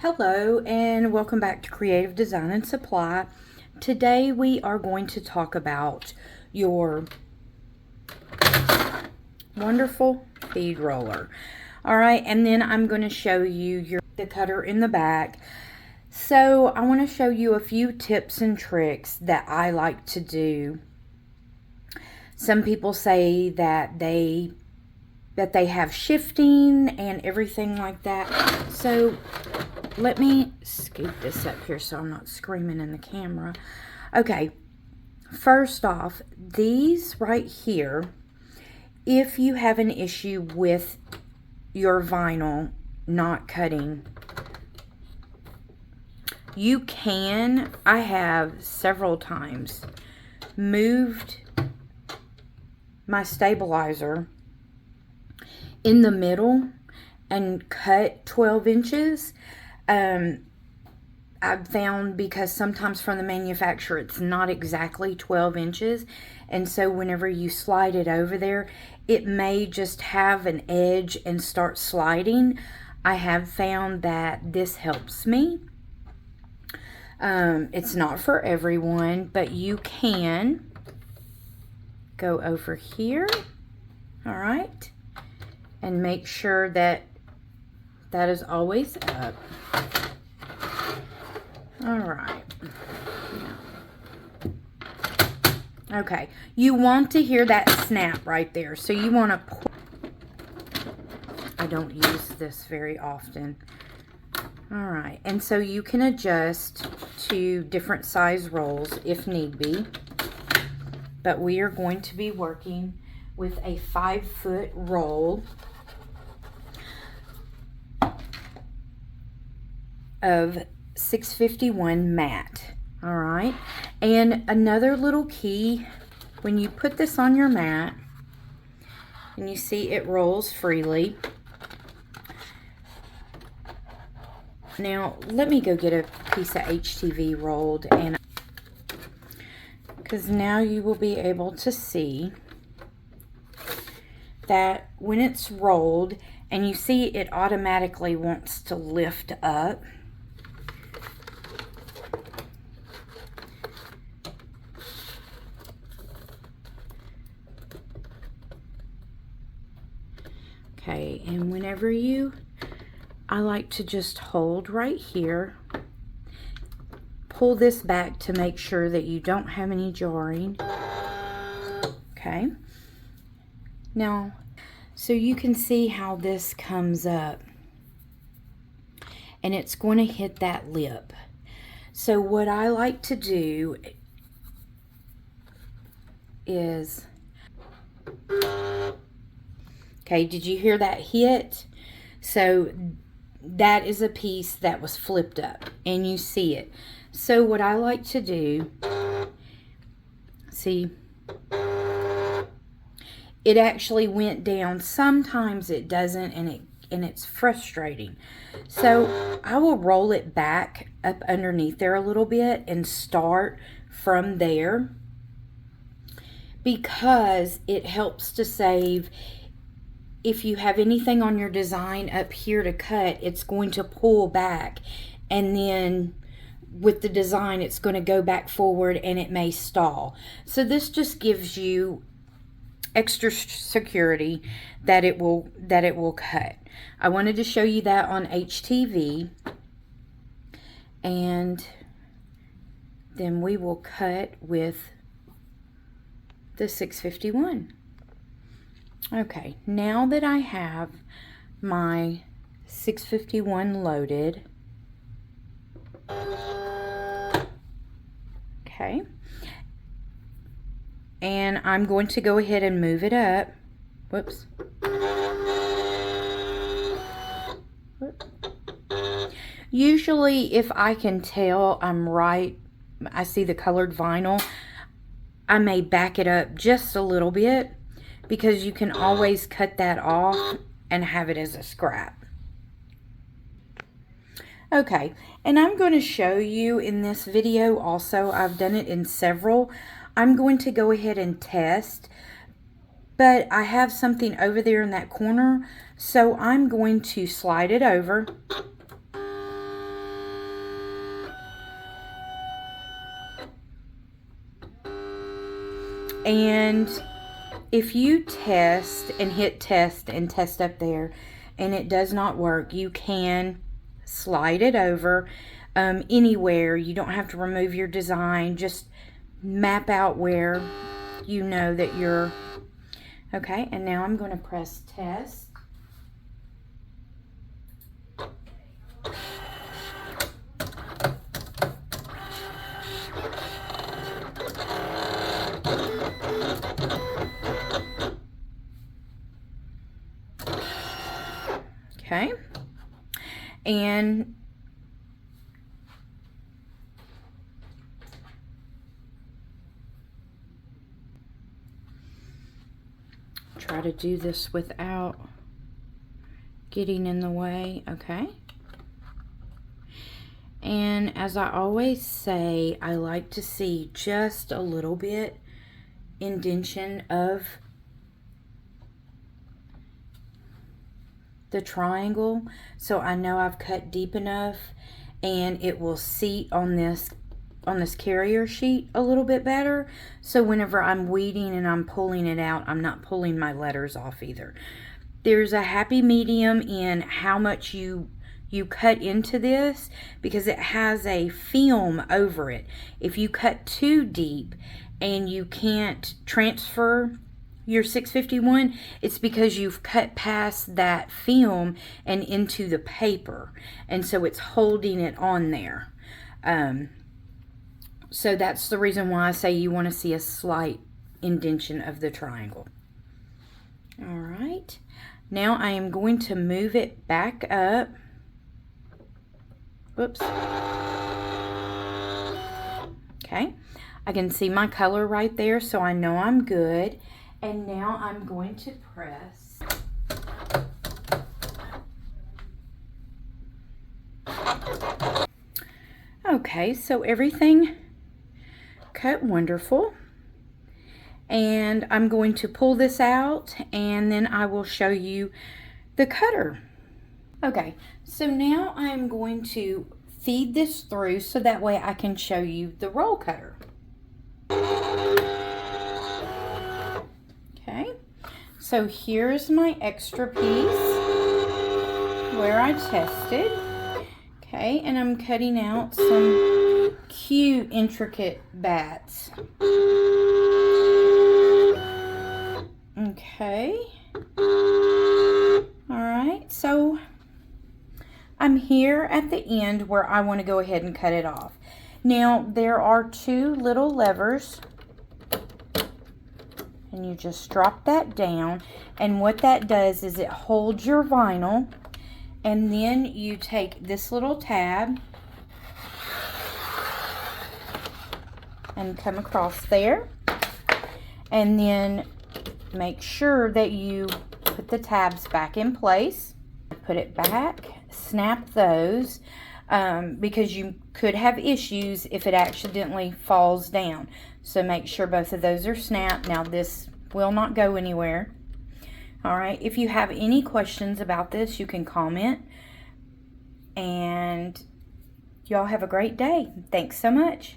Hello and welcome back to Creative Design and Supply. Today we are going to talk about your wonderful feed roller. Alright, and then I'm going to show you the cutter in the back. So I want to show you a few tips and tricks that I like to do. Some people say that they have shifting and everything like that. So let me scoot this up here so I'm not screaming in the camera. Okay, first off, these right here, if you have an issue with your vinyl not cutting, you can, I have several times moved my stabilizer in the middle and cut 12 inches. I've found, because sometimes from the manufacturer it's not exactly 12 inches, and so whenever you slide it over there, it may just have an edge and start sliding. I have found that this helps me. It's not for everyone, but you can go over here, all right, and make sure that that is always up. All right. Okay, you want to hear that snap right there. So you want to pull. I don't use this very often. All right, and so you can adjust to different size rolls if need be. But we are going to be working with a 5-foot roll of 651 matte. All right, and another little key, when you put this on your mat and you see it rolls freely. Now let me go get a piece of HTV rolled, and because now you will be able to see that when it's rolled and you see it automatically wants to lift up. Okay, and whenever I like to just hold right here, pull this back to make sure that you don't have any jarring. Okay, now so you can see how this comes up and it's going to hit that lip. So what I like to do is, okay, did you hear that hit? So that is a piece that was flipped up and you see it. So what I like to do, see, it actually went down. Sometimes it doesn't, and it's frustrating. So I will roll it back up underneath there a little bit and start from there, because it helps to save. If you have anything on your design up here to cut, it's going to pull back, and then with the design it's going to go back forward and it may stall. So this just gives you extra security that it will cut. I wanted to show you that on HTV, and then we will cut with the 651. Okay, now that I have my 651 loaded, okay, and I'm going to go ahead and move it up. Whoops. Usually if I can tell I'm right, I see the colored vinyl, I may back it up just a little bit, because you can always cut that off and have it as a scrap. Okay, and I'm going to show you in this video also, I've done it in several. I'm going to go ahead and test, but I have something over there in that corner, so I'm going to slide it over And if you test and hit test and test up there and it does not work, you can slide it over anywhere. You don't have to remove your design. Just map out where you know that you're okay. And now I'm going to press test. Okay, and try to do this without getting in the way. Okay, and as I always say, I like to see just a little bit indentation of the triangle, so I know I've cut deep enough and it will seat on this carrier sheet a little bit better, so whenever I'm weeding and I'm pulling it out, I'm not pulling my letters off either. There's a happy medium in how much you cut into this, because it has a film over it. If you cut too deep and you can't transfer your 651, it's because you've cut past that film and into the paper, and so it's holding it on there. So that's the reason why I say you want to see a slight indentation of the triangle. All right, now I am going to move it back up. Whoops. Okay, I can see my color right there, so I know I'm good. And now I'm going to press. Okay, so everything cut wonderful. And I'm going to pull this out and then I will show you the cutter. Okay, so now I'm going to feed this through so that way I can show you the roll cutter. Okay, so here's my extra piece where I tested. Okay, and I'm cutting out some cute, intricate bats. Okay. Alright, so I'm here at the end where I want to go ahead and cut it off. Now, there are two little levers. And you just drop that down, and what that does is it holds your vinyl, and then you take this little tab and come across there, and then make sure that you put the tabs back in place, put it back, snap those, because you could have issues if it accidentally falls down. So make sure both of those are snapped. Now this will not go anywhere. All right, if you have any questions about this, you can comment. And y'all have a great day. Thanks so much.